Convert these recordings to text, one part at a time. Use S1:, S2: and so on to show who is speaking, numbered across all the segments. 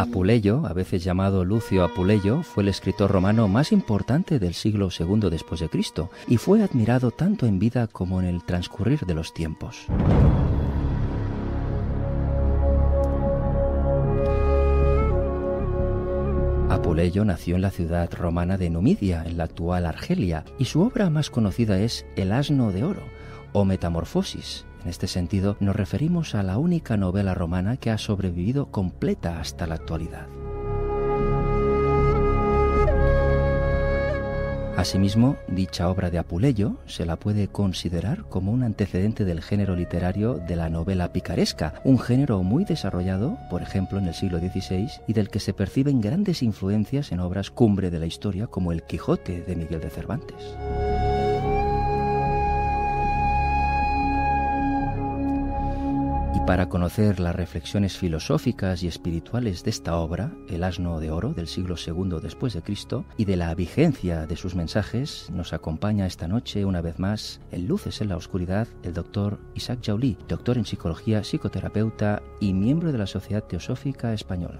S1: Apuleyo, a veces llamado Lucio Apuleyo, fue el escritor romano más importante del siglo II después de Cristo y fue admirado tanto en vida como en el transcurrir de los tiempos. Apuleyo nació en la ciudad romana de Numidia, en la actual Argelia, y su obra más conocida es El asno de oro, o Metamorfosis. En este sentido, nos referimos a la única novela romana que ha sobrevivido completa hasta la actualidad. Asimismo, dicha obra de Apuleyo se la puede considerar como un antecedente del género literario de la novela picaresca, un género muy desarrollado, por ejemplo, en el siglo XVI, y del que se perciben grandes influencias en obras cumbre de la historia como El Quijote de Miguel de Cervantes. Para conocer las reflexiones filosóficas y espirituales de esta obra, El asno de oro del siglo II después de Cristo, y de la vigencia de sus mensajes, nos acompaña esta noche una vez más, en Luces en la Oscuridad, el doctor Isaac Jaulí, doctor en psicología, psicoterapeuta y miembro de la Sociedad Teosófica Española.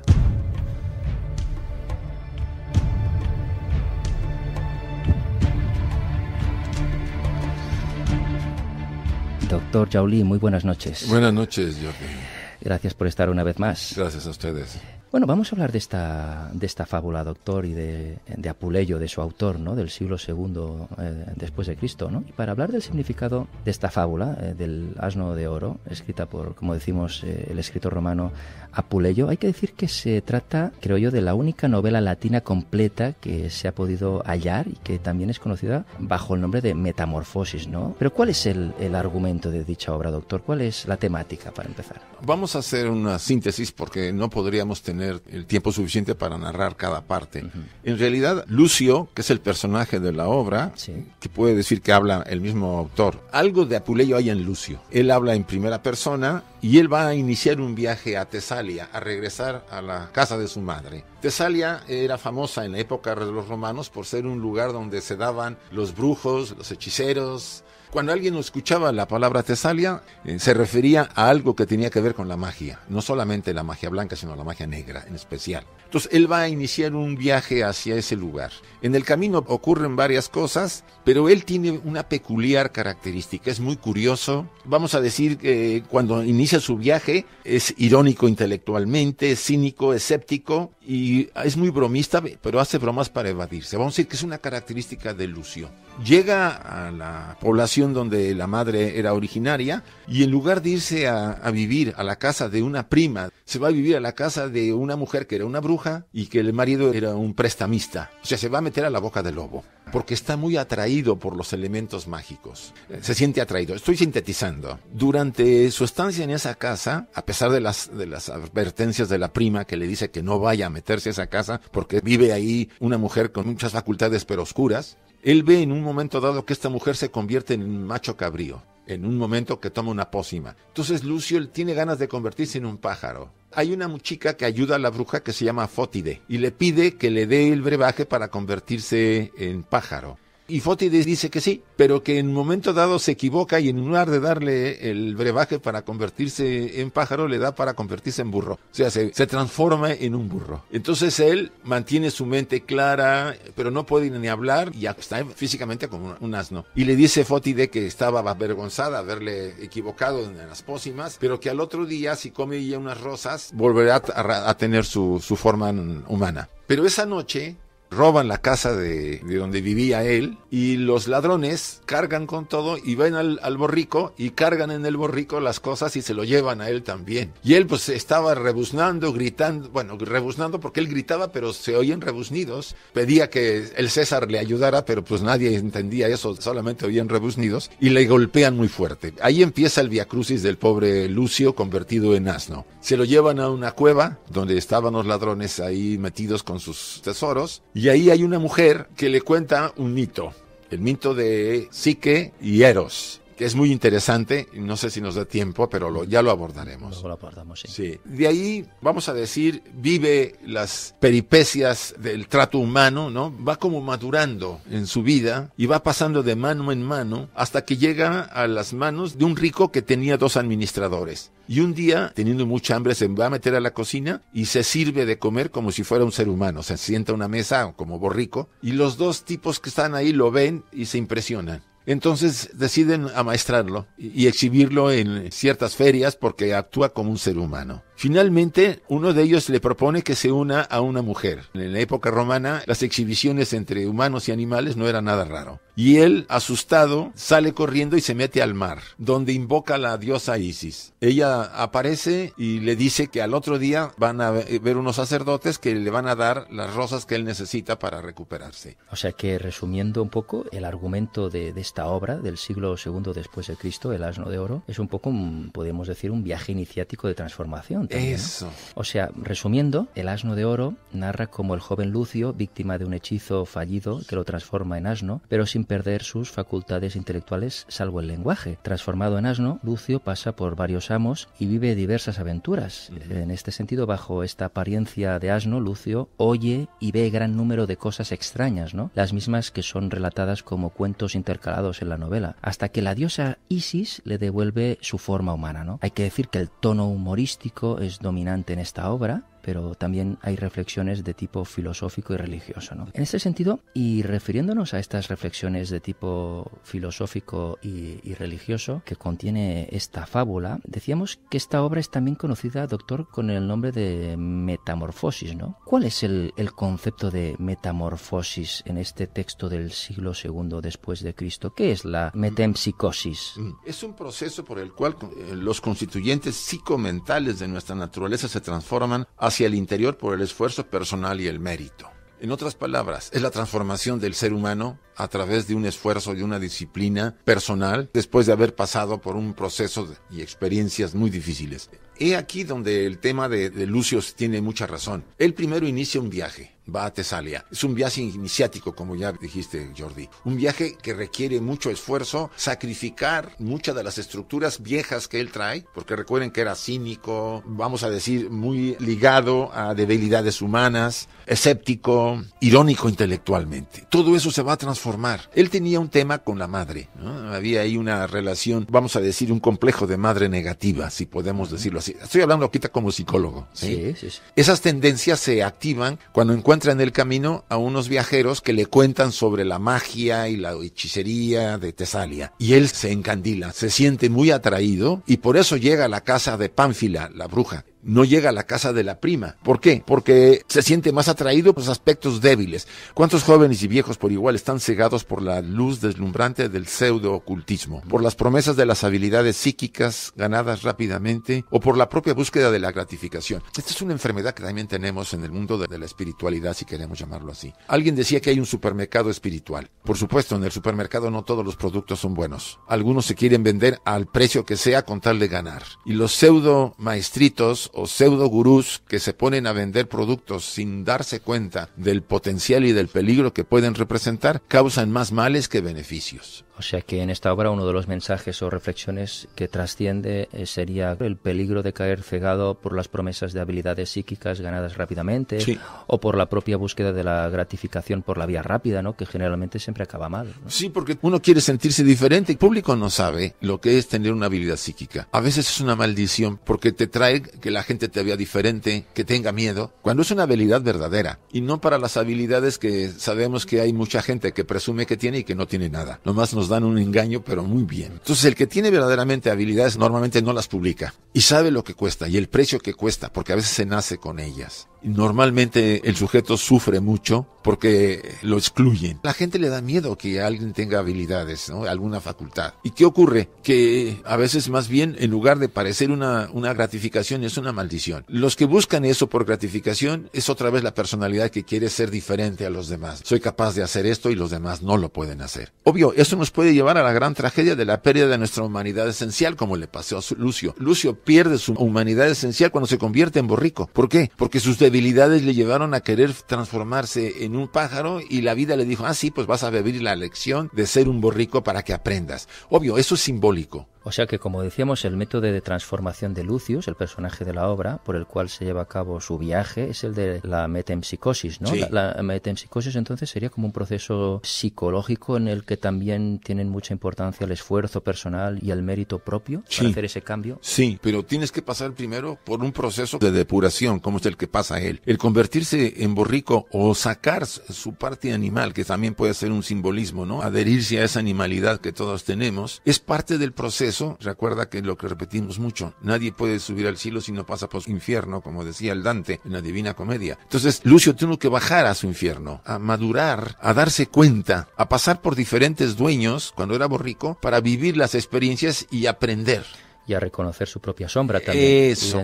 S1: Doctor Jaulí, muy buenas noches.
S2: Buenas noches, Jordi.
S1: Gracias por estar una vez más.
S2: Gracias a ustedes.
S1: Bueno, vamos a hablar de esta fábula, doctor, y de Apuleyo, de su autor, ¿no? Del siglo II después de Cristo, ¿no? Y para hablar del significado de esta fábula, del asno de oro, escrita por, como decimos, el escritor romano Apuleyo, hay que decir que se trata, creo yo, de la única novela latina completa que se ha podido hallar y que también es conocida bajo el nombre de Metamorfosis, ¿no? Pero ¿cuál es el argumento de dicha obra, doctor? ¿Cuál es la temática, para empezar?
S2: Vamos a hacer una síntesis porque no podríamos tener el tiempo suficiente para narrar cada parte. En realidad, Lucio, que es el personaje de la obra, sí, que puede decir que habla el mismo autor, algo de Apuleyo hay en Lucio. Él habla en primera persona y él va a iniciar un viaje a Tesalia, a regresar a la casa de su madre. Tesalia era famosa en la época de los romanos por ser un lugar donde se daban los brujos, los hechiceros. Cuando alguien escuchaba la palabra Tesalia, se refería a algo que tenía que ver con la magia. No solamente la magia blanca, sino la magia negra en especial. Entonces, él va a iniciar un viaje hacia ese lugar. En el camino ocurren varias cosas, pero él tiene una peculiar característica. Es muy curioso. Vamos a decir que cuando inicia su viaje, es irónico intelectualmente, es cínico, escéptico y es muy bromista, pero hace bromas para evadirse. Vamos a decir que es una característica de Lucio. Llega a la población donde la madre era originaria y en lugar de irse a vivir a la casa de una prima, se va a vivir a la casa de una mujer que era una bruja y que el marido era un prestamista. O sea, se va a meter a la boca del lobo porque está muy atraído por los elementos mágicos. Se siente atraído. Estoy sintetizando. Durante su estancia en esa casa, a pesar de las advertencias de la prima que le dice que no vaya a meterse a esa casa porque vive ahí una mujer con muchas facultades pero oscuras, él ve en un momento dado que esta mujer se convierte en un macho cabrío, en un momento que toma una pócima. Entonces Lucio él tiene ganas de convertirse en un pájaro. Hay una chica que ayuda a la bruja que se llama Fótide y le pide que le dé el brebaje para convertirse en pájaro. Y Fótide dice que sí, pero que en un momento dado se equivoca y en lugar de darle el brebaje para convertirse en pájaro, le da para convertirse en burro. O sea, se transforma en un burro. Entonces él mantiene su mente clara, pero no puede ni hablar y está físicamente como un asno. Y le dice Fótide que estaba avergonzada de haberle equivocado en las pócimas, pero que al otro día, si come ya unas rosas, volverá a tener su forma humana. Pero esa noche roban la casa de donde vivía él y los ladrones cargan con todo y van al borrico y cargan en el borrico las cosas y se lo llevan a él también. Y él pues estaba rebuznando, gritando, rebuznando porque él gritaba pero se oían rebuznidos. Pedía que el César le ayudara pero pues nadie entendía eso, solamente oían rebuznidos y le golpean muy fuerte. Ahí empieza el viacrucis del pobre Lucio convertido en asno. Se lo llevan a una cueva donde estaban los ladrones ahí metidos con sus tesoros. Y ahí hay una mujer que le cuenta un mito, el mito de Psique y Eros. que es muy interesante, no sé si nos da tiempo, pero ya lo abordaremos.
S1: Luego lo abordamos, sí.
S2: Sí. De ahí, vamos a decir, vive las peripecias del trato humano, ¿no? Va como madurando en su vida y va pasando de mano en mano hasta que llega a las manos de un rico que tenía 2 administradores. Y un día, teniendo mucha hambre, se va a meter a la cocina y se sirve de comer como si fuera un ser humano. Se sienta a una mesa como borrico y los 2 tipos que están ahí lo ven y se impresionan. Entonces deciden amaestrarlo y exhibirlo en ciertas ferias porque actúa como un ser humano. Finalmente, uno de ellos le propone que se una a una mujer. En la época romana, las exhibiciones entre humanos y animales no era nada raro. Y él, asustado, sale corriendo y se mete al mar, donde invoca a la diosa Isis. Ella aparece y le dice que al otro día van a ver unos sacerdotes que le van a dar las rosas que él necesita para recuperarse.
S1: O sea que, resumiendo un poco, el argumento de esta obra del siglo II después de Cristo, El asno de oro, es un poco, podemos decir, un viaje iniciático de transformación. También,
S2: eso.
S1: ¿no? O sea, resumiendo, El asno de oro narra cómo el joven Lucio, víctima de un hechizo fallido que lo transforma en asno, pero sin perder sus facultades intelectuales salvo el lenguaje. Transformado en asno, Lucio pasa por varios amos y vive diversas aventuras. En este sentido, bajo esta apariencia de asno, Lucio oye y ve gran número de cosas extrañas, ¿no? Las mismas que son relatadas como cuentos intercalados en la novela, hasta que la diosa Isis le devuelve su forma humana, ¿no? Hay que decir que el tono humorístico es dominante en esta obra, pero también hay reflexiones de tipo filosófico y religioso, ¿no? En este sentido, y refiriéndonos a estas reflexiones de tipo filosófico y religioso que contiene esta fábula, decíamos que esta obra es también conocida, doctor, con el nombre de metamorfosis, ¿no? ¿Cuál es el concepto de metamorfosis en este texto del siglo II después de Cristo? ¿Qué es la metempsicosis?
S2: Es un proceso por el cual los constituyentes psicomentales de nuestra naturaleza se transforman hacia el interior por el esfuerzo personal y el mérito. En otras palabras, es la transformación del ser humano a través de un esfuerzo y una disciplina personal después de haber pasado por un proceso y experiencias muy difíciles. He aquí donde el tema de Lucio tiene mucha razón. Él primero inicia un viaje, va a Tesalia. Es un viaje iniciático, como ya dijiste, Jordi. Un viaje que requiere mucho esfuerzo, sacrificar muchas de las estructuras viejas que él trae, porque recuerden que era cínico, vamos a decir, muy ligado a debilidades humanas, escéptico, irónico intelectualmente. Todo eso se va a transformar. Él tenía un tema con la madre, ¿no? Había ahí una relación, vamos a decir, un complejo de madre negativa, si podemos decirlo así. Estoy hablando ahorita como psicólogo, ¿sí? Sí. Esas tendencias se activan cuando encuentra en el camino a unos viajeros que le cuentan sobre la magia y la hechicería de Tesalia. Y él se encandila, se siente muy atraído y por eso llega a la casa de Pánfila, la bruja. No llega a la casa de la prima. ¿Por qué? Porque se siente más atraído por los aspectos débiles. ¿Cuántos jóvenes y viejos por igual están cegados por la luz deslumbrante del pseudo-ocultismo? Por las promesas de las habilidades psíquicas ganadas rápidamente o por la propia búsqueda de la gratificación. Esta es una enfermedad que también tenemos en el mundo de la espiritualidad, si queremos llamarlo así. Alguien decía que hay un supermercado espiritual. Por supuesto, en el supermercado no todos los productos son buenos. Algunos se quieren vender al precio que sea con tal de ganar. Y los pseudo-maestritos o pseudo gurús que se ponen a vender productos sin darse cuenta del potencial y del peligro que pueden representar, causan más males que beneficios.
S1: O sea que en esta obra uno de los mensajes o reflexiones que trasciende sería el peligro de caer cegado por las promesas de habilidades psíquicas ganadas rápidamente, sí, o por la propia búsqueda de la gratificación por la vía rápida, ¿no? Que generalmente siempre acaba mal, ¿no?
S2: Sí, porque uno quiere sentirse diferente. El público no sabe lo que es tener una habilidad psíquica. A veces es una maldición porque te trae que la gente te vea diferente, que tenga miedo, cuando es una habilidad verdadera. Y no para las habilidades que sabemos que hay mucha gente que presume que tiene y que no tiene nada. Nomás nos dan un engaño, pero muy bien. Entonces el que tiene verdaderamente habilidades normalmente no las publica y sabe lo que cuesta y el precio que cuesta, porque a veces se nace con ellas. Y normalmente el sujeto sufre mucho porque lo excluyen. La gente le da miedo que alguien tenga habilidades, ¿no? Alguna facultad. ¿Y qué ocurre? Que a veces más bien en lugar de parecer una gratificación es una maldición. Los que buscan eso por gratificación es otra vez la personalidad que quiere ser diferente a los demás. Soy capaz de hacer esto y los demás no lo pueden hacer. Obvio, eso nos puede llevar a la gran tragedia de la pérdida de nuestra humanidad esencial, como le pasó a Lucio. Lucio pierde su humanidad esencial cuando se convierte en borrico. ¿Por qué? Porque sus debilidades le llevaron a querer transformarse en un pájaro y la vida le dijo, sí, pues vas a vivir la lección de ser un borrico para que aprendas. Obvio, eso es simbólico.
S1: O sea que, como decíamos, el método de transformación de Lucius, el personaje de la obra, por el cual se lleva a cabo su viaje, es el de la metempsicosis, ¿no?
S2: Sí.
S1: La metempsicosis, entonces, sería como un proceso psicológico en el que también tienen mucha importancia el esfuerzo personal y el mérito propio para hacer ese cambio.
S2: Sí, pero tienes que pasar primero por un proceso de depuración, como es el que pasa a él. El convertirse en borrico o sacar su parte animal, que también puede ser un simbolismo, ¿no? Adherirse a esa animalidad que todos tenemos, es parte del proceso. Recuerda que lo que repetimos mucho, nadie puede subir al cielo si no pasa por su infierno, como decía el Dante en la Divina Comedia. Entonces, Lucio tuvo que bajar a su infierno, a madurar, a darse cuenta, a pasar por diferentes dueños cuando era borrico para vivir las experiencias y aprender.
S1: Y a reconocer su propia sombra también.
S2: Eso.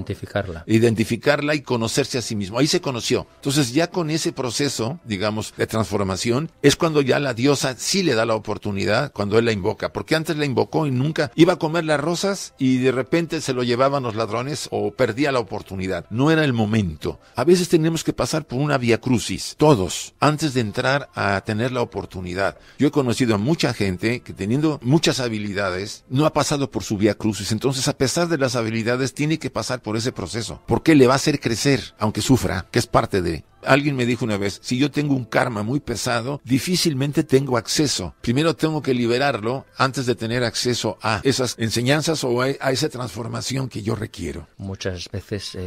S1: Identificarla
S2: Y conocerse a sí mismo. Ahí se conoció. Entonces ya con ese proceso, digamos, de transformación, es cuando ya la diosa sí le da la oportunidad, cuando él la invoca. Porque antes la invocó y nunca iba a comer las rosas y de repente se lo llevaban los ladrones o perdía la oportunidad. No era el momento. A veces tenemos que pasar por una vía crucis, todos, antes de entrar a tener la oportunidad. Yo he conocido a mucha gente que teniendo muchas habilidades, no ha pasado por su vía crucis. Entonces, a pesar de las habilidades, tiene que pasar por ese proceso, porque le va a hacer crecer, aunque sufra, que es parte de... Alguien me dijo una vez, si yo tengo un karma muy pesado, difícilmente tengo acceso. Primero tengo que liberarlo antes de tener acceso a esas enseñanzas o a esa transformación que yo requiero.
S1: Muchas veces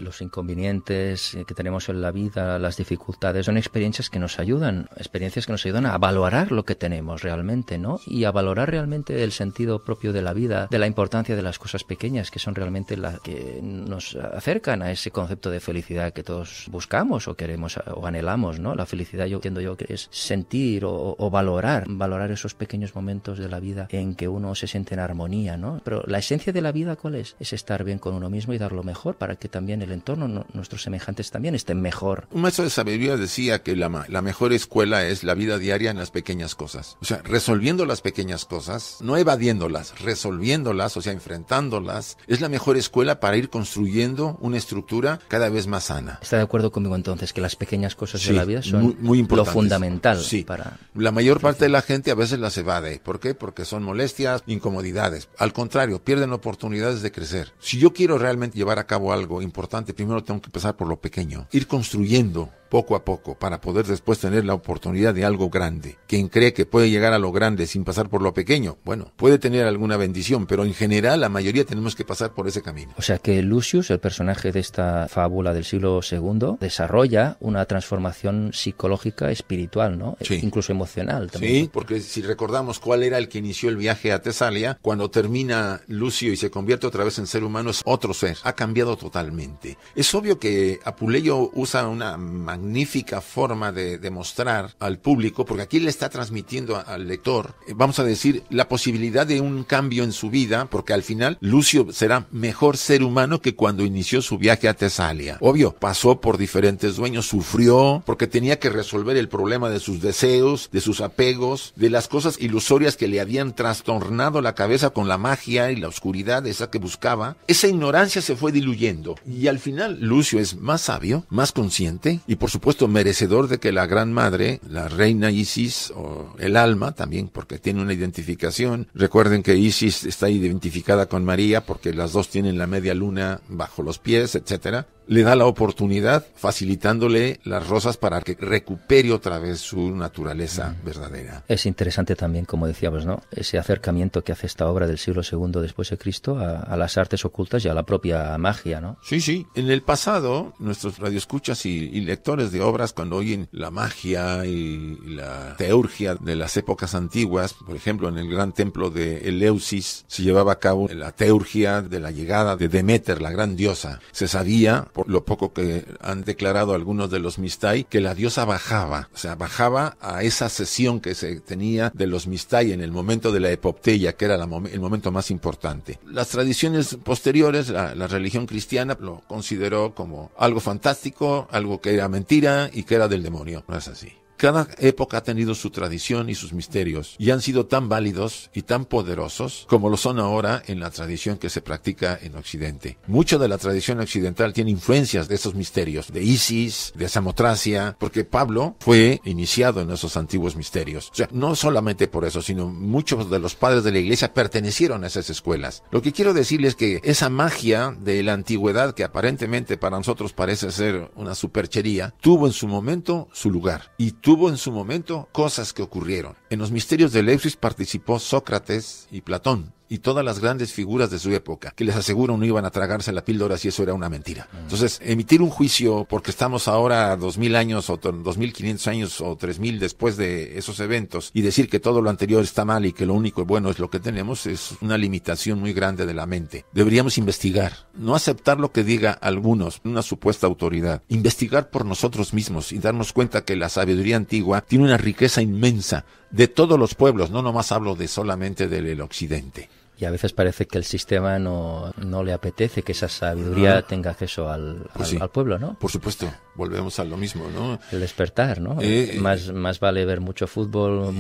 S1: los inconvenientes que tenemos en la vida, las dificultades, son experiencias que nos ayudan a valorar lo que tenemos realmente, ¿no? Y a valorar realmente el sentido propio de la vida, de la importancia de las cosas pequeñas, que son realmente las que nos acercan a ese concepto de felicidad que todos buscamos o queremos o anhelamos, ¿no? La felicidad, yo entiendo yo que es sentir o valorar esos pequeños momentos de la vida en que uno se siente en armonía, ¿no? Pero la esencia de la vida, ¿cuál es? Es estar bien con uno mismo y dar lo mejor para que también el entorno, nuestros semejantes también estén mejor.
S2: Un maestro de sabiduría decía que la mejor escuela es la vida diaria en las pequeñas cosas. O sea, resolviendo las pequeñas cosas, no evadiéndolas, resolviéndolas, o sea, enfrentándolas, es la mejor escuela para ir construyendo una estructura cada vez más sana.
S1: ¿Está de acuerdo conmigo entonces que las pequeñas cosas de la vida son
S2: muy
S1: lo fundamental?
S2: Sí.
S1: Para...
S2: La mayor parte de la gente a veces las evade. ¿Por qué? Porque son molestias, incomodidades. Al contrario, pierden oportunidades de crecer. Si yo quiero realmente llevar a cabo algo importante, primero tengo que empezar por lo pequeño. Ir construyendo poco a poco para poder después tener la oportunidad de algo grande. Quien cree que puede llegar a lo grande sin pasar por lo pequeño, bueno, puede tener alguna bendición, pero en general la mayoría tenemos que pasar por ese camino.
S1: O sea que Lucius, el personaje de esta fábula del siglo II, desarrolla una transformación psicológica, espiritual, ¿no?
S2: Sí.
S1: Incluso emocional también.
S2: Sí, porque si recordamos cuál era el que inició el viaje a Tesalia, cuando termina Lucio y se convierte otra vez en ser humano, es otro ser. Ha cambiado totalmente. Es obvio que Apuleyo usa una magnífica forma de demostrar al público, porque aquí le está transmitiendo al lector, vamos a decir, la posibilidad de un cambio en su vida, porque al final Lucio será mejor ser humano que cuando inició su viaje a Tesalia. Obvio, pasó por diferentes dueños, sufrió, porque tenía que resolver el problema de sus deseos, de sus apegos, de las cosas ilusorias que le habían trastornado la cabeza con la magia y la oscuridad esa que buscaba. Esa ignorancia se fue diluyendo y al final Lucio es más sabio, más consciente y por supuesto merecedor de que la gran madre, la reina Isis o el alma también, porque tiene una identificación. Recuerden que Isis está identificada con María porque las dos tienen la media luna bajo los pies, etcétera. Le da la oportunidad facilitándole las rosas para que recupere otra vez su naturaleza verdadera.
S1: Es interesante también, como decíamos, ¿no? Ese acercamiento que hace esta obra del siglo II después de Cristo a las artes ocultas y a la propia magia, ¿no?
S2: Sí, sí. En el pasado, nuestros radioescuchas y lectores de obras, cuando oyen la magia y la teurgia de las épocas antiguas, por ejemplo, en el gran templo de Eleusis se llevaba a cabo la teurgia de la llegada de Deméter, la gran diosa. Se sabía, por lo poco que han declarado algunos de los Mistai, que la diosa bajaba, o sea, bajaba a esa sesión que se tenía de los Mistai en el momento de la epopteia, que era el momento más importante. Las tradiciones posteriores, la religión cristiana lo consideró como algo fantástico, algo que era mentira y que era del demonio. No es así. Cada época ha tenido su tradición y sus misterios, y han sido tan válidos y tan poderosos como lo son ahora en la tradición que se practica en Occidente. Mucho de la tradición occidental tiene influencias de esos misterios, de Isis, de Samotracia, porque Pablo fue iniciado en esos antiguos misterios. O sea, no solamente por eso, sino muchos de los padres de la iglesia pertenecieron a esas escuelas. Lo que quiero decirles es que esa magia de la antigüedad, que aparentemente para nosotros parece ser una superchería, tuvo en su momento su lugar, y tuvo en su momento cosas que ocurrieron. En los misterios de Eleusis participó Sócrates y Platón, y todas las grandes figuras de su época, que les aseguro no iban a tragarse la píldora si eso era una mentira. Entonces, emitir un juicio porque estamos ahora 2000 años o 2500 años o 3000 después de esos eventos y decir que todo lo anterior está mal y que lo único bueno es lo que tenemos, es una limitación muy grande de la mente. Deberíamos investigar, no aceptar lo que diga algunos, una supuesta autoridad. Investigar por nosotros mismos y darnos cuenta que la sabiduría antigua tiene una riqueza inmensa de todos los pueblos, no nomás hablo de solamente del occidente.
S1: Y a veces parece que el sistema no le apetece que esa sabiduría tenga acceso al pueblo, ¿no?
S2: Por supuesto, volvemos a lo mismo, ¿no?
S1: El despertar, ¿no? Más vale ver mucho fútbol,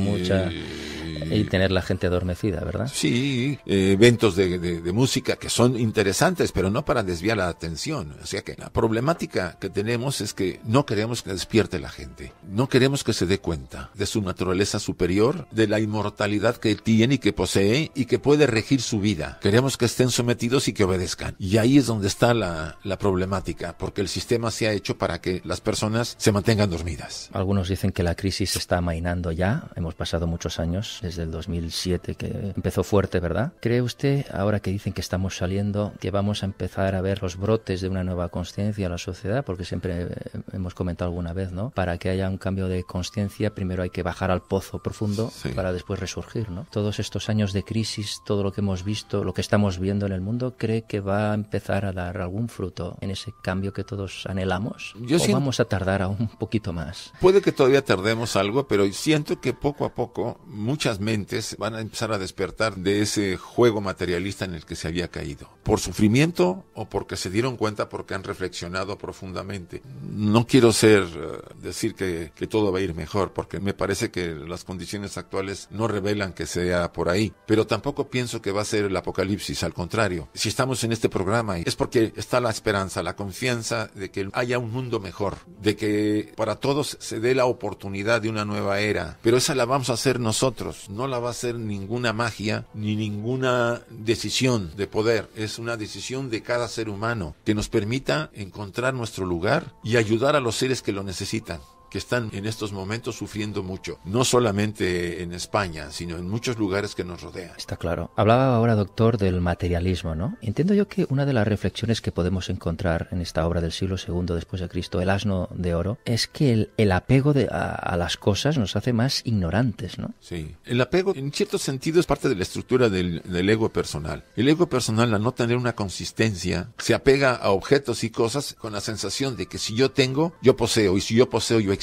S1: y tener la gente adormecida, ¿verdad?
S2: Sí, eventos de música que son interesantes, pero no para desviar la atención. O sea que la problemática que tenemos es que no queremos que despierte la gente. No queremos que se dé cuenta de su naturaleza superior, de la inmortalidad que tiene y que posee y que puede regir su vida. Queremos que estén sometidos y que obedezcan. Y ahí es donde está la problemática, porque el sistema se ha hecho para que las personas se mantengan dormidas.
S1: Algunos dicen que la crisis está amainando ya. Hemos pasado muchos años, desde el 2007 que empezó fuerte, ¿verdad? ¿Cree usted, ahora que dicen que estamos saliendo, que vamos a empezar a ver los brotes de una nueva consciencia en la sociedad? Porque siempre hemos comentado alguna vez, ¿no? Para que haya un cambio de consciencia, primero hay que bajar al pozo profundo para después resurgir, ¿no? Todos estos años de crisis, todo lo que hemos visto, lo que estamos viendo en el mundo, ¿cree que va a empezar a dar algún fruto en ese cambio que todos anhelamos? ¿O vamos a tardar aún un poquito más?
S2: Puede que todavía tardemos algo, pero siento que poco a poco muchas mentes van a empezar a despertar de ese juego materialista en el que se había caído. Por sufrimiento o porque se dieron cuenta, porque han reflexionado profundamente. No quiero decir que todo va a ir mejor, porque me parece que las condiciones actuales no revelan que sea por ahí, pero tampoco pienso que va a ser el apocalipsis. Al contrario, si estamos en este programa es porque está la esperanza, la confianza de que haya un mundo mejor, de que para todos se dé la oportunidad de una nueva era, pero esa la vamos a hacer nosotros, no la va a hacer ninguna magia ni ninguna decisión de poder. Es una decisión de cada ser humano que nos permita encontrar nuestro lugar y ayudar a los seres que lo necesitan, que están en estos momentos sufriendo mucho, no solamente en España, sino en muchos lugares que nos rodean.
S1: Está claro. Hablaba ahora, doctor, del materialismo, ¿no? Entiendo yo que una de las reflexiones que podemos encontrar en esta obra del siglo II después de Cristo, El asno de oro, es que el apego a las cosas nos hace más ignorantes, ¿no?
S2: Sí. El apego, en cierto sentido, es parte de la estructura del ego personal. El ego personal, al no tener una consistencia, se apega a objetos y cosas con la sensación de que si yo tengo, yo poseo, y si yo poseo, yo existo.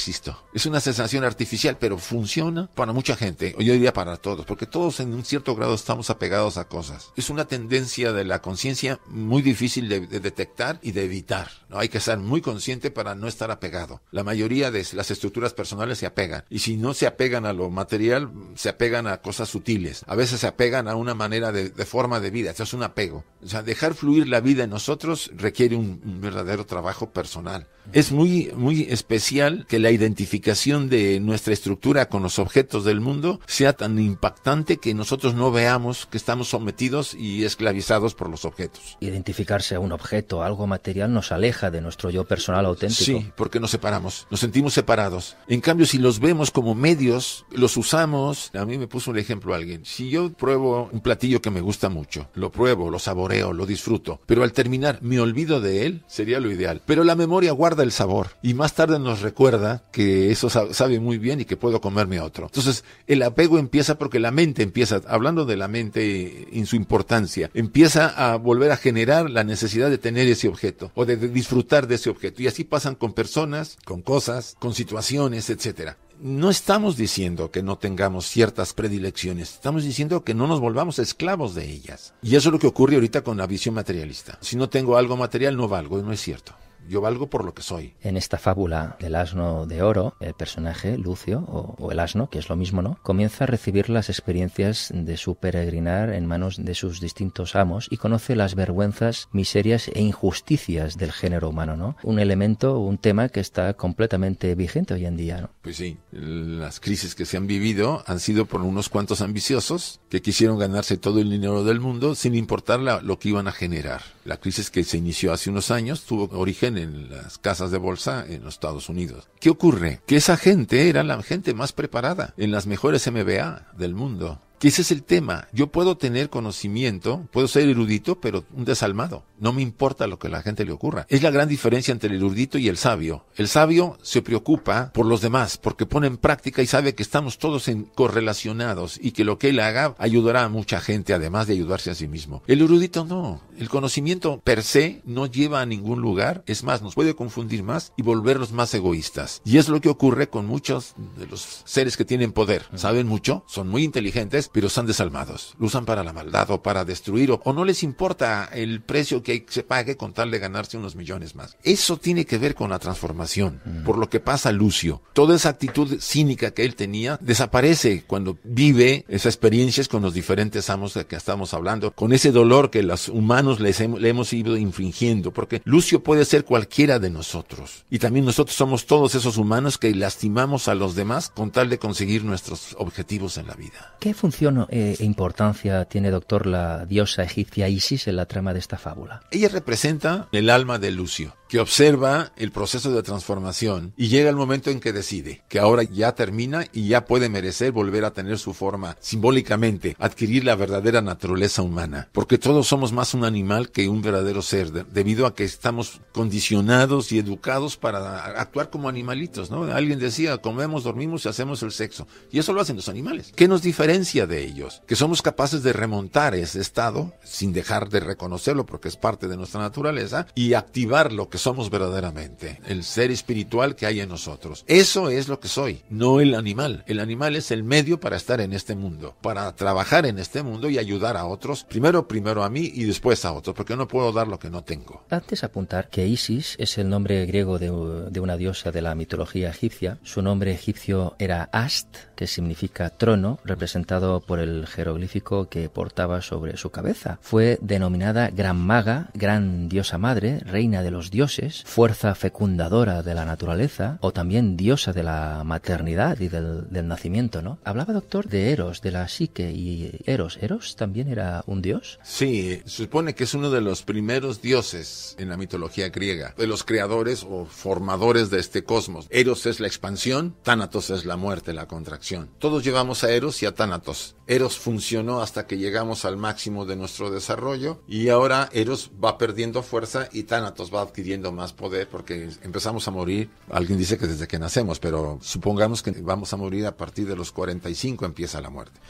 S2: Es una sensación artificial, pero funciona para mucha gente, o yo diría para todos, porque todos en un cierto grado estamos apegados a cosas. Es una tendencia de la conciencia muy difícil de detectar y de evitar, ¿no? Hay que ser muy consciente para no estar apegado. La mayoría de las estructuras personales se apegan, y si no se apegan a lo material, se apegan a cosas sutiles. A veces se apegan a una manera de forma de vida. Eso es un apego. O sea, dejar fluir la vida en nosotros requiere un verdadero trabajo personal. Es muy, muy especial que la identificación de nuestra estructura con los objetos del mundo sea tan impactante que nosotros no veamos que estamos sometidos y esclavizados por los objetos.
S1: Identificarse a un objeto, algo material, nos aleja de nuestro yo personal auténtico.
S2: Sí, porque nos separamos, nos sentimos separados. En cambio, si los vemos como medios, los usamos. A mí me puso un ejemplo alguien. Si yo pruebo un platillo que me gusta mucho, lo pruebo, lo saboreo, lo disfruto, pero al terminar me olvido de él, sería lo ideal. Pero la memoria guarda el sabor y más tarde nos recuerda que eso sabe muy bien y que puedo comerme otro. Entonces, el apego empieza porque la mente empieza, hablando de la mente en su importancia, empieza a volver a generar la necesidad de tener ese objeto o de disfrutar de ese objeto. Y así pasan con personas, con cosas, con situaciones, etcétera. No estamos diciendo que no tengamos ciertas predilecciones, estamos diciendo que no nos volvamos esclavos de ellas. Y eso es lo que ocurre ahorita con la visión materialista. Si no tengo algo material, no valgo, y no es cierto. yo valgo por lo que soy.
S1: En esta fábula del asno de oro, el personaje, Lucio, o el asno, que es lo mismo, ¿no?, comienza a recibir las experiencias de su peregrinar en manos de sus distintos amos y conoce las vergüenzas, miserias e injusticias del género humano, ¿no? Un elemento, un tema que está completamente vigente hoy en día, ¿no?
S2: Pues sí, las crisis que se han vivido han sido por unos cuantos ambiciosos que quisieron ganarse todo el dinero del mundo sin importar lo que iban a generar. La crisis que se inició hace unos años tuvo origen en las casas de bolsa en los Estados Unidos. ¿Qué ocurre? Que esa gente era la gente más preparada en las mejores MBA del mundo. Que ese es el tema. Yo puedo tener conocimiento, puedo ser erudito, pero un desalmado. No me importa lo que a la gente le ocurra. Es la gran diferencia entre el erudito y el sabio. El sabio se preocupa por los demás, porque pone en práctica y sabe que estamos todos correlacionados y que lo que él haga ayudará a mucha gente, además de ayudarse a sí mismo. El erudito no. El conocimiento per se no lleva a ningún lugar. Es más, nos puede confundir más y volvernos más egoístas. Y es lo que ocurre con muchos de los seres que tienen poder. Saben mucho, son muy inteligentes, pero están desalmados. Lo usan para la maldad o para destruir o no les importa el precio que se pague con tal de ganarse unos millones más. Eso tiene que ver con la transformación, por lo que pasa a Lucio. Toda esa actitud cínica que él tenía desaparece cuando vive esas experiencias con los diferentes amos de que estamos hablando, con ese dolor que los humanos le hemos ido infringiendo, porque Lucio puede ser cualquiera de nosotros. Y también nosotros somos todos esos humanos que lastimamos a los demás con tal de conseguir nuestros objetivos en la vida.
S1: ¿Qué función e importancia tiene, doctor, la diosa egipcia Isis en la trama de esta fábula?
S2: Ella representa el alma de Lucio, que observa el proceso de transformación y llega el momento en que decide que ahora ya termina y ya puede merecer volver a tener su forma, simbólicamente, adquirir la verdadera naturaleza humana, porque todos somos más un animal que un verdadero ser, debido a que estamos condicionados y educados para actuar como animalitos, ¿no? Alguien decía, comemos, dormimos y hacemos el sexo, y eso lo hacen los animales. ¿Qué nos diferencia de ellos? Que somos capaces de remontar ese estado, sin dejar de reconocerlo, porque es parte de nuestra naturaleza, y activar lo que somos verdaderamente, el ser espiritual que hay en nosotros. Eso es lo que soy, no el animal. El animal es el medio para estar en este mundo, para trabajar en este mundo y ayudar a otros, primero a mí y después a otros, porque no puedo dar lo que no tengo.
S1: Antes apuntar que Isis es el nombre griego de una diosa de la mitología egipcia. Su nombre egipcio era Ast, que significa trono, representado por el jeroglífico que portaba sobre su cabeza. Fue denominada Gran Maga, Gran Diosa Madre, Reina de los Dioses, Fuerza Fecundadora de la Naturaleza, o también Diosa de la Maternidad y del Nacimiento, ¿no? Hablaba, doctor, de Eros, de la psique, y Eros también era un dios.
S2: Sí, se supone que es uno de los primeros dioses en la mitología griega, de los creadores o formadores de este cosmos. Eros es la expansión, Tánatos es la muerte, la contracción. Todos llevamos a Eros y a Tánatos. Eros funcionó hasta que llegamos al máximo de nuestro desarrollo y ahora Eros va perdiendo fuerza y Tánatos va adquiriendo más poder porque empezamos a morir. Alguien dice que desde que nacemos, pero supongamos que vamos a morir a partir de los 45 empieza la muerte.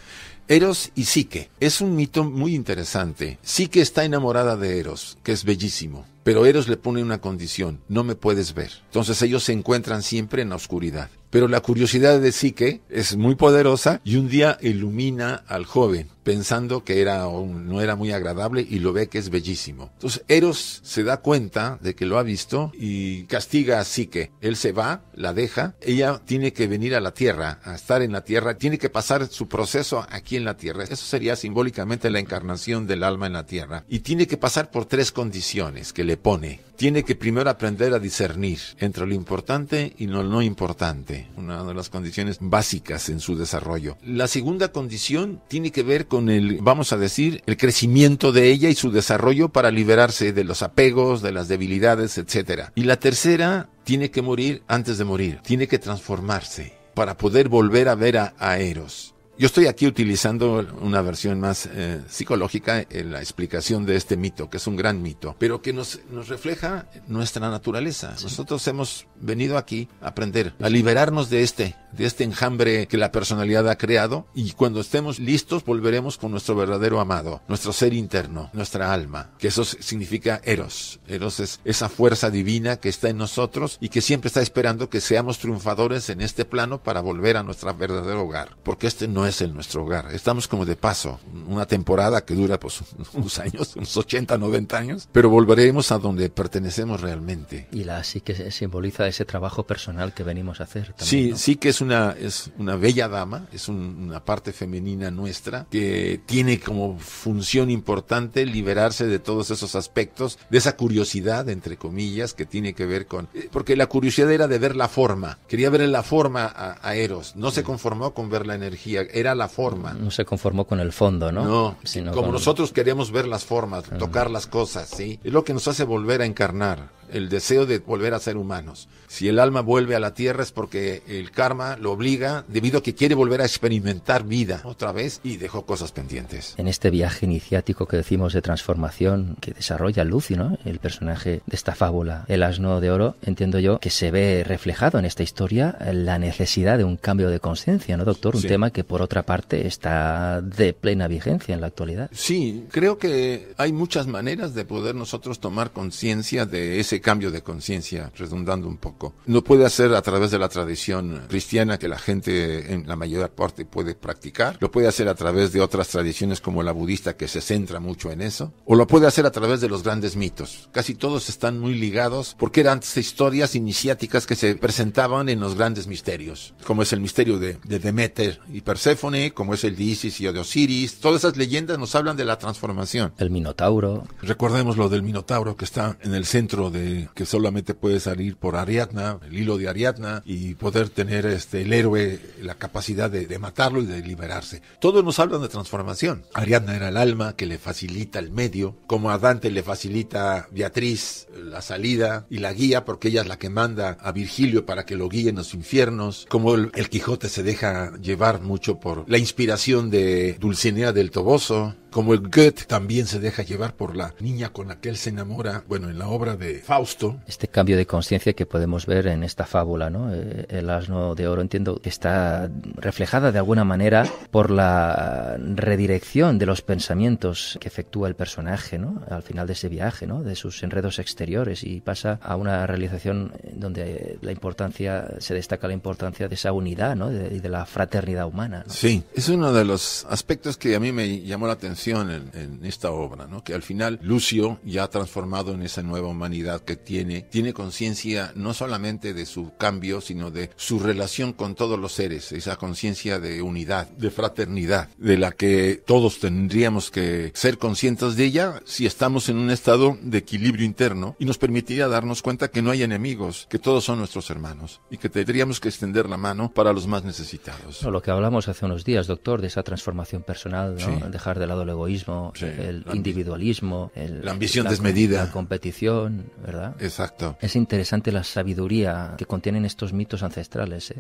S2: Eros y Psique. Es un mito muy interesante. Psique está enamorada de Eros, que es bellísimo. Pero Eros le pone una condición, no me puedes ver. Entonces ellos se encuentran siempre en la oscuridad. Pero la curiosidad de Psique es muy poderosa y un día ilumina al joven, pensando que no era muy agradable y lo ve que es bellísimo. Entonces Eros se da cuenta de que lo ha visto y castiga a Psique. Él se va, la deja, ella tiene que venir a la tierra, a estar en la tierra, tiene que pasar su proceso aquí en la tierra. Eso sería simbólicamente la encarnación del alma en la tierra. Y tiene que pasar por 3 condiciones que le pone. Tiene que primero aprender a discernir entre lo importante y lo no importante, una de las condiciones básicas en su desarrollo. La segunda condición tiene que ver con el crecimiento de ella y su desarrollo para liberarse de los apegos, de las debilidades, etc. Y la tercera tiene que morir antes de morir, tiene que transformarse para poder volver a ver a Eros. Yo estoy aquí utilizando una versión más psicológica en la explicación de este mito, que es un gran mito, pero que nos refleja nuestra naturaleza. Sí. Nosotros hemos venido aquí a aprender, a liberarnos de este enjambre que la personalidad ha creado, y cuando estemos listos volveremos con nuestro verdadero amado, nuestro ser interno, nuestra alma, que eso significa Eros. Eros es esa fuerza divina que está en nosotros y que siempre está esperando que seamos triunfadores en este plano para volver a nuestro verdadero hogar, porque este no es el nuestro hogar. Estamos como de paso, una temporada que dura pues unos años, unos 80, 90 años, pero volveremos a donde pertenecemos realmente.
S1: Y la psique simboliza ese trabajo personal que venimos a hacer también,
S2: Sí,
S1: ¿no?
S2: sí que es una bella dama, es una parte femenina nuestra que tiene como función importante liberarse de todos esos aspectos, de esa curiosidad, entre comillas, que tiene que ver con... Porque la curiosidad era de ver la forma, quería ver la forma a Eros, no se conformó con ver la energía, era la forma.
S1: No se conformó con el fondo, ¿no?
S2: No,
S1: sino
S2: como
S1: con...
S2: nosotros queremos ver las formas, tocar las cosas, ¿sí? Es lo que nos hace volver a encarnar, el deseo de volver a ser humanos. Si el alma vuelve a la tierra es porque el karma lo obliga, debido a que quiere volver a experimentar vida otra vez y dejó cosas pendientes.
S1: En este viaje iniciático que decimos de transformación que desarrolla Lucio, ¿no? El personaje de esta fábula, el asno de oro, entiendo yo que se ve reflejado en esta historia la necesidad de un cambio de conciencia, ¿no, doctor? Un tema que por otra parte está de plena vigencia en la actualidad.
S2: Sí, creo que hay muchas maneras de poder nosotros tomar conciencia de ese cambio de conciencia, redundando un poco. No puede hacer a través de la tradición cristiana que la gente en la mayor parte puede practicar, lo puede hacer a través de otras tradiciones como la budista que se centra mucho en eso, o lo puede hacer a través de los grandes mitos. Casi todos están muy ligados porque eran historias iniciáticas que se presentaban en los grandes misterios, como es el misterio de Deméter y Perséfone, como es el de Isis y de Osiris. Todas esas leyendas nos hablan de la transformación.
S1: El Minotauro.
S2: Recordemos lo del Minotauro que está en el centro de que solamente puede salir por Ariadna, el hilo de Ariadna, y poder tener el héroe la capacidad de matarlo y de liberarse. Todos nos hablan de transformación. Ariadna era el alma que le facilita el medio, como a Dante le facilita Beatriz la salida y la guía, porque ella es la que manda a Virgilio para que lo guíe en los infiernos, como el Quijote se deja llevar mucho por la inspiración de Dulcinea del Toboso, como el Goethe también se deja llevar por la niña con la que él se enamora, bueno, en la obra de Fausto.
S1: Este cambio de conciencia que podemos ver en esta fábula, ¿no? El asno de oro, entiendo que está reflejada de alguna manera por la redirección de los pensamientos que efectúa el personaje, ¿no? Al final de ese viaje, ¿no? De sus enredos exteriores, y pasa a una realización donde se destaca la importancia de esa unidad, ¿no? De la fraternidad humana, ¿no?
S2: Sí, es uno de los aspectos que a mí me llamó la atención en esta obra, ¿no? Que al final Lucio, ya transformado en esa nueva humanidad que tiene conciencia no solamente de su cambio, sino de su relación con todos los seres, esa conciencia de unidad, de fraternidad, de la que todos tendríamos que ser conscientes de ella si estamos en un estado de equilibrio interno, y nos permitiría darnos cuenta que no hay enemigos, que todos son nuestros hermanos y que tendríamos que extender la mano para los más necesitados.
S1: No, lo que hablamos hace unos días, doctor, de esa transformación personal, ¿no?
S2: Sí.
S1: Dejar de lado el egoísmo,
S2: sí,
S1: el individualismo,
S2: la ambición desmedida,
S1: la competición, ¿verdad?
S2: Exacto.
S1: Es interesante la sabiduría que contienen estos mitos ancestrales,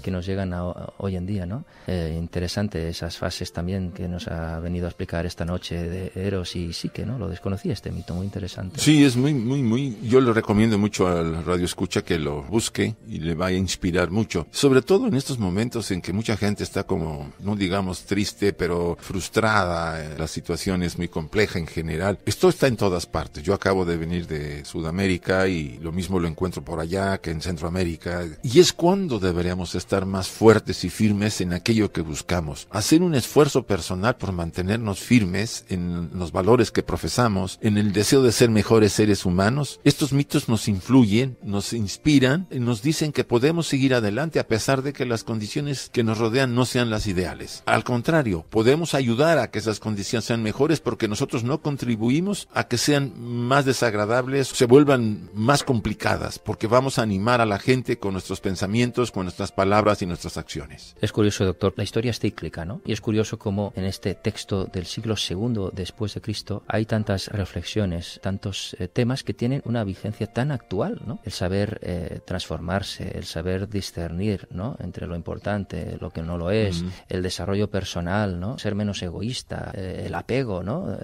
S1: que nos llegan hoy en día, ¿no? Interesante esas fases también que nos ha venido a explicar esta noche de Eros y Psique, ¿no? Lo desconocía este mito, muy interesante.
S2: Sí, es muy, yo le recomiendo mucho al radio escucha que lo busque y le va a inspirar mucho, sobre todo en estos momentos en que mucha gente está como, no digamos triste, pero frustrada. La situación es muy compleja en general. Esto está en todas partes. Yo acabo de venir de Sudamérica y lo mismo lo encuentro por allá que en Centroamérica. Y es cuando deberíamos estar más fuertes y firmes en aquello que buscamos. Hacer un esfuerzo personal por mantenernos firmes en los valores que profesamos, en el deseo de ser mejores seres humanos. Estos mitos nos influyen, nos inspiran, y nos dicen que podemos seguir adelante a pesar de que las condiciones que nos rodean no sean las ideales. Al contrario, podemos ayudar a que esas condiciones sean mejores porque nosotros no contribuimos a que sean más desagradables, se vuelvan más complicadas, porque vamos a animar a la gente con nuestros pensamientos, con nuestras palabras y nuestras acciones.
S1: Es curioso, doctor, la historia es cíclica, ¿no? Y es curioso cómo en este texto del siglo II después de Cristo hay tantas reflexiones, tantos temas que tienen una vigencia tan actual, ¿no? El saber transformarse, el saber discernir, ¿no? Entre lo importante, lo que no lo es, el desarrollo personal, ¿no? Ser menos egoísta, el apego, ¿no?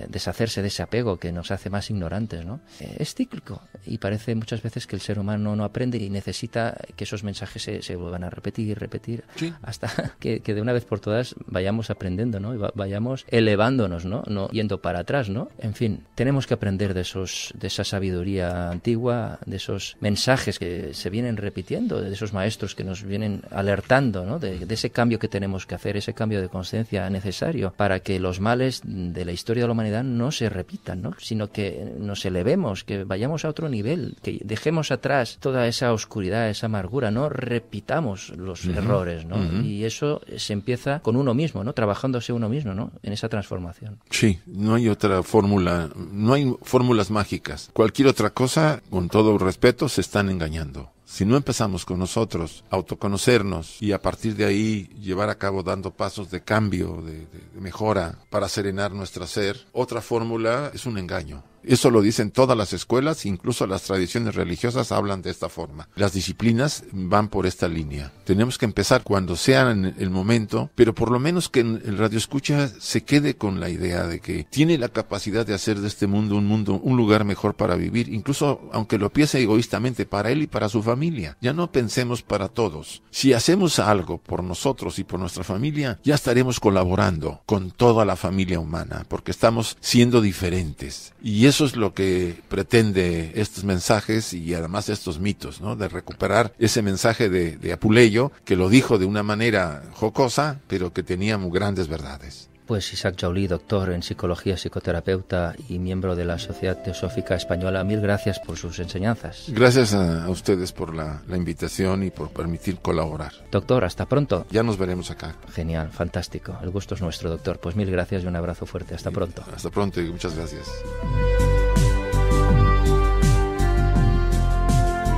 S1: Deshacerse de ese apego que nos hace más ignorantes, ¿no? Es cíclico y parece muchas veces que el ser humano no aprende y necesita que esos mensajes se vuelvan a repetir, sí, hasta que de una vez por todas vayamos aprendiendo, ¿no? Y vayamos elevándonos, ¿no? No yendo para atrás, ¿no? En fin, tenemos que aprender de esa sabiduría antigua, de esos mensajes que se vienen repitiendo, de esos maestros que nos vienen alertando, ¿no? De ese cambio que tenemos que hacer, ese cambio de conciencia necesario para que los males de la historia de la humanidad no se repitan, ¿no? Sino que nos elevemos, que vayamos a otro nivel, que dejemos atrás toda esa oscuridad, esa amargura, no repitamos los errores, ¿no? Y eso se empieza con uno mismo, ¿no? Trabajándose uno mismo, ¿no? En esa transformación.
S2: Sí, no hay otra fórmula, no hay fórmulas mágicas. Cualquier otra cosa, con todo respeto, se están engañando. Si no empezamos con nosotros, autoconocernos y a partir de ahí llevar a cabo dando pasos de cambio, de mejora para serenar nuestro ser, otra fórmula es un engaño. Eso lo dicen todas las escuelas, incluso las tradiciones religiosas hablan de esta forma. Las disciplinas van por esta línea. Tenemos que empezar cuando sea en el momento, pero por lo menos que el radioescucha se quede con la idea de que tiene la capacidad de hacer de este mundo un lugar mejor para vivir, incluso aunque lo piense egoístamente para él y para su familia. Ya no pensemos para todos. Si hacemos algo por nosotros y por nuestra familia, ya estaremos colaborando con toda la familia humana, porque estamos siendo diferentes. Y eso es lo que pretende estos mensajes y además estos mitos, ¿no? De recuperar ese mensaje de Apuleyo, que lo dijo de una manera jocosa, pero que tenía muy grandes verdades.
S1: Pues Isaac Joly, doctor en psicología, psicoterapeuta y miembro de la Sociedad Teosófica Española, mil gracias por sus enseñanzas.
S2: Gracias a ustedes por la invitación y por permitir colaborar.
S1: Doctor, hasta pronto.
S2: Ya nos veremos acá.
S1: Genial, fantástico. El gusto es nuestro, doctor. Pues mil gracias y un abrazo fuerte. Hasta pronto.
S2: Hasta pronto y muchas gracias.